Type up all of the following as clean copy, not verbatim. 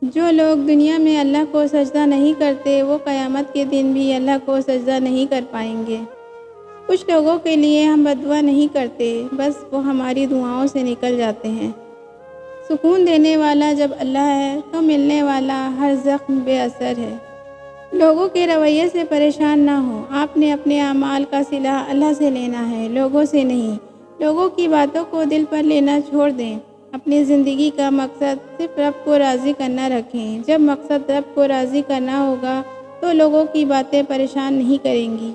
جو لوگ دنیا میں اللہ کو سجدہ نہیں کرتے وہ قیامت کے دن بھی اللہ کو سجدہ نہیں کر پائیں گے۔ کچھ لوگوں کے لیے ہم بد دعا نہیں کرتے، بس وہ ہماری دعاؤں سے نکل جاتے ہیں۔ سکون دینے والا جب اللہ ہے تو ملنے والا ہر زخم بے اثر ہے۔ لوگوں کے رویے سے پریشان نہ ہو، آپ نے اپنے اعمال کا صلہ اللہ سے لینا ہے، لوگوں سے نہیں۔ لوگوں کی باتوں کو دل پر لینا چھوڑ دیں، اپنی زندگی کا مقصد صرف رب کو راضی کرنا رکھیں۔ جب مقصد رب کو راضی کرنا ہوگا تو لوگوں کی باتیں پریشان نہیں کریں گی۔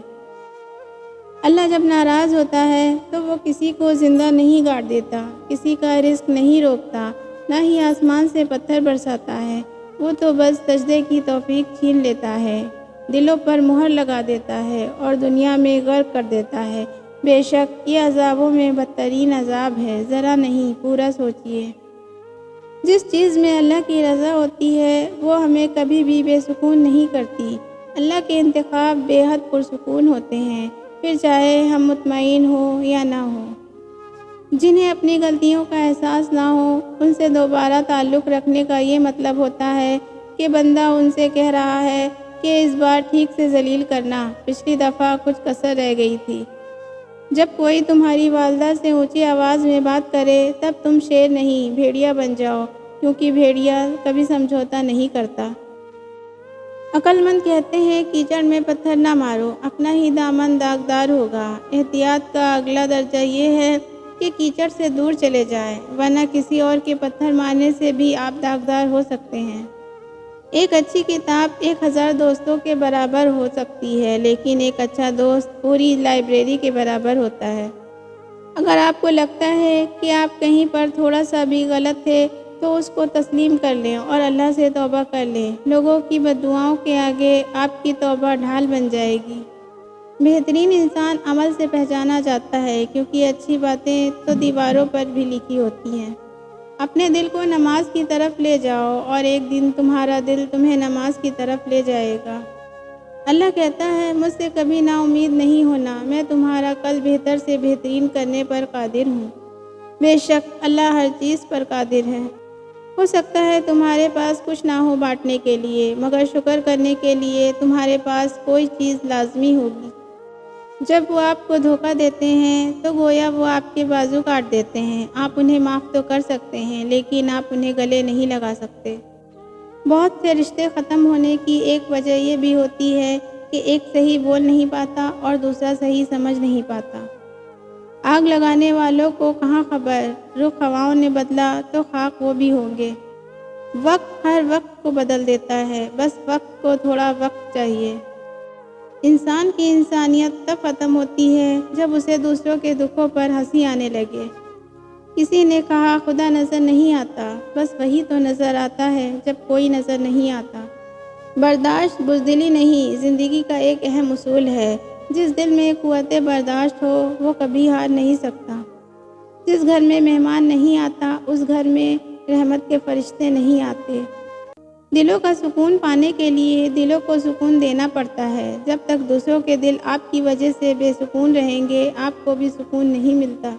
اللہ جب ناراض ہوتا ہے تو وہ کسی کو زندہ نہیں گاڑ دیتا، کسی کا رزق نہیں روکتا، نہ ہی آسمان سے پتھر برساتا ہے۔ وہ تو بس سجدے کی توفیق چھین لیتا ہے، دلوں پر مہر لگا دیتا ہے اور دنیا میں غرق کر دیتا ہے۔ بے شک یہ عذابوں میں بدترین عذاب ہے، ذرا نہیں پورا سوچئے۔ جس چیز میں اللہ کی رضا ہوتی ہے وہ ہمیں کبھی بھی بے سکون نہیں کرتی۔ اللہ کے انتخاب بے حد پرسکون ہوتے ہیں، پھر چاہے ہم مطمئن ہوں یا نہ ہوں۔ جنہیں اپنی غلطیوں کا احساس نہ ہو ان سے دوبارہ تعلق رکھنے کا یہ مطلب ہوتا ہے کہ بندہ ان سے کہہ رہا ہے کہ اس بار ٹھیک سے ذلیل کرنا، پچھلی دفعہ کچھ کسر رہ گئی تھی۔ جب کوئی تمہاری والدہ سے اونچی آواز میں بات کرے تب تم شیر نہیں بھیڑیا بن جاؤ، کیونکہ بھیڑیا کبھی سمجھوتا نہیں کرتا۔ عقل مند کہتے ہیں کیچڑ میں پتھر نہ مارو، اپنا ہی دامن داغدار ہوگا۔ احتیاط کا اگلا درجہ یہ ہے کہ کیچڑ سے دور چلے جائیں، ورنہ کسی اور کے پتھر مارنے سے بھی آپ داغدار ہو سکتے ہیں۔ ایک اچھی کتاب 1000 دوستوں کے برابر ہو سکتی ہے، لیکن ایک اچھا دوست پوری لائبریری کے برابر ہوتا ہے۔ اگر آپ کو لگتا ہے کہ آپ کہیں پر تھوڑا سا بھی غلط تھے تو اس کو تسلیم کر لیں اور اللہ سے توبہ کر لیں۔ لوگوں کی بد دعاؤں کے آگے آپ کی توبہ ڈھال بن جائے گی۔ بہترین انسان عمل سے پہچانا جاتا ہے، کیونکہ اچھی باتیں تو دیواروں پر بھی لکھی ہوتی ہیں۔ اپنے دل کو نماز کی طرف لے جاؤ اور ایک دن تمہارا دل تمہیں نماز کی طرف لے جائے گا۔ اللہ کہتا ہے مجھ سے کبھی نا امید نہیں ہونا، میں تمہارا کل بہتر سے بہترین کرنے پر قادر ہوں۔ بے شک اللہ ہر چیز پر قادر ہے۔ ہو سکتا ہے تمہارے پاس کچھ نہ ہو بانٹنے کے لیے، مگر شکر کرنے کے لیے تمہارے پاس کوئی چیز لازمی ہوگی۔ جب وہ آپ کو دھوکہ دیتے ہیں تو گویا وہ آپ کے بازو کاٹ دیتے ہیں۔ آپ انہیں معاف تو کر سکتے ہیں لیکن آپ انہیں گلے نہیں لگا سکتے۔ بہت سے رشتے ختم ہونے کی ایک وجہ یہ بھی ہوتی ہے کہ ایک صحیح بول نہیں پاتا اور دوسرا صحیح سمجھ نہیں پاتا۔ آگ لگانے والوں کو کہاں خبر، رخ ہواؤں نے بدلا تو خاک وہ بھی ہوں گے۔ وقت ہر وقت کو بدل دیتا ہے، بس وقت کو تھوڑا وقت چاہیے۔ انسان کی انسانیت تب ختم ہوتی ہے جب اسے دوسروں کے دکھوں پر ہنسی آنے لگے۔ کسی نے کہا خدا نظر نہیں آتا، بس وہی تو نظر آتا ہے جب کوئی نظر نہیں آتا۔ برداشت بزدلی نہیں، زندگی کا ایک اہم اصول ہے۔ جس دل میں قوت برداشت ہو وہ کبھی ہار نہیں سکتا۔ جس گھر میں مہمان نہیں آتا اس گھر میں رحمت کے فرشتے نہیں آتے۔ دلوں کا سکون پانے کے لیے دلوں کو سکون دینا پڑتا ہے۔ جب تک دوسروں کے دل آپ کی وجہ سے بے سکون رہیں گے آپ کو بھی سکون نہیں ملتا۔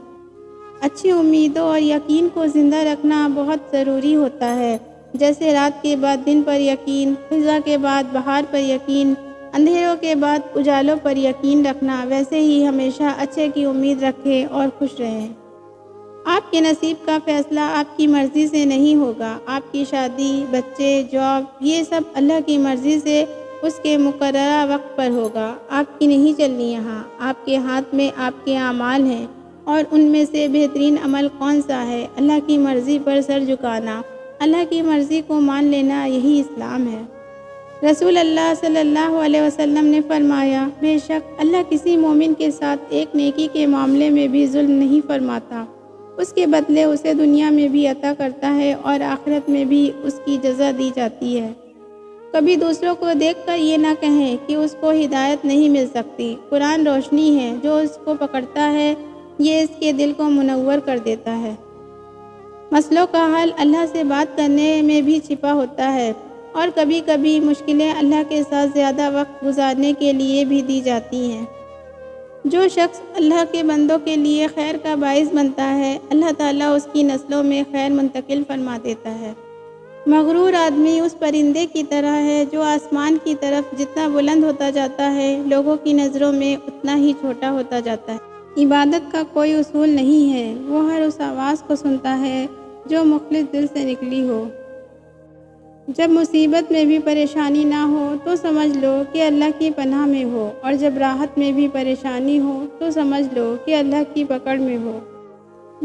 اچھی امیدوں اور یقین کو زندہ رکھنا بہت ضروری ہوتا ہے۔ جیسے رات کے بعد دن پر یقین، خزاں کے بعد بہار پر یقین، اندھیروں کے بعد اجالوں پر یقین رکھنا، ویسے ہی ہمیشہ اچھے کی امید رکھیں اور خوش رہیں۔ آپ کے نصیب کا فیصلہ آپ کی مرضی سے نہیں ہوگا۔ آپ کی شادی، بچے، جاب، یہ سب اللہ کی مرضی سے اس کے مقررہ وقت پر ہوگا۔ آپ کی نہیں چلنی یہاں۔ آپ کے ہاتھ میں آپ کے اعمال ہیں اور ان میں سے بہترین عمل کون سا ہے؟ اللہ کی مرضی پر سر جھکانا، اللہ کی مرضی کو مان لینا، یہی اسلام ہے۔ رسول اللہ صلی اللہ علیہ وسلم نے فرمایا بے شک اللہ کسی مومن کے ساتھ ایک نیکی کے معاملے میں بھی ظلم نہیں فرماتا، اس کے بدلے اسے دنیا میں بھی عطا کرتا ہے اور آخرت میں بھی اس کی جزا دی جاتی ہے۔ کبھی دوسروں کو دیکھ کر یہ نہ کہیں کہ اس کو ہدایت نہیں مل سکتی۔ قرآن روشنی ہے، جو اس کو پکڑتا ہے یہ اس کے دل کو منور کر دیتا ہے۔ مسئلوں کا حل اللہ سے بات کرنے میں بھی چھپا ہوتا ہے، اور کبھی کبھی مشکلیں اللہ کے ساتھ زیادہ وقت گزارنے کے لیے بھی دی جاتی ہیں۔ جو شخص اللہ کے بندوں کے لیے خیر کا باعث بنتا ہے اللہ تعالیٰ اس کی نسلوں میں خیر منتقل فرما دیتا ہے۔ مغرور آدمی اس پرندے کی طرح ہے جو آسمان کی طرف جتنا بلند ہوتا جاتا ہے لوگوں کی نظروں میں اتنا ہی چھوٹا ہوتا جاتا ہے۔ عبادت کا کوئی اصول نہیں ہے، وہ ہر اس آواز کو سنتا ہے جو مخلص دل سے نکلی ہو۔ جب مصیبت میں بھی پریشانی نہ ہو تو سمجھ لو کہ اللہ کی پناہ میں ہو، اور جب راحت میں بھی پریشانی ہو تو سمجھ لو کہ اللہ کی پکڑ میں ہو۔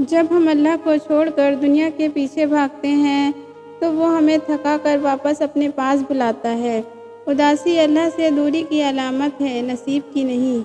جب ہم اللہ کو چھوڑ کر دنیا کے پیچھے بھاگتے ہیں تو وہ ہمیں تھکا کر واپس اپنے پاس بلاتا ہے۔ اداسی اللہ سے دوری کی علامت ہے، نصیب کی نہیں۔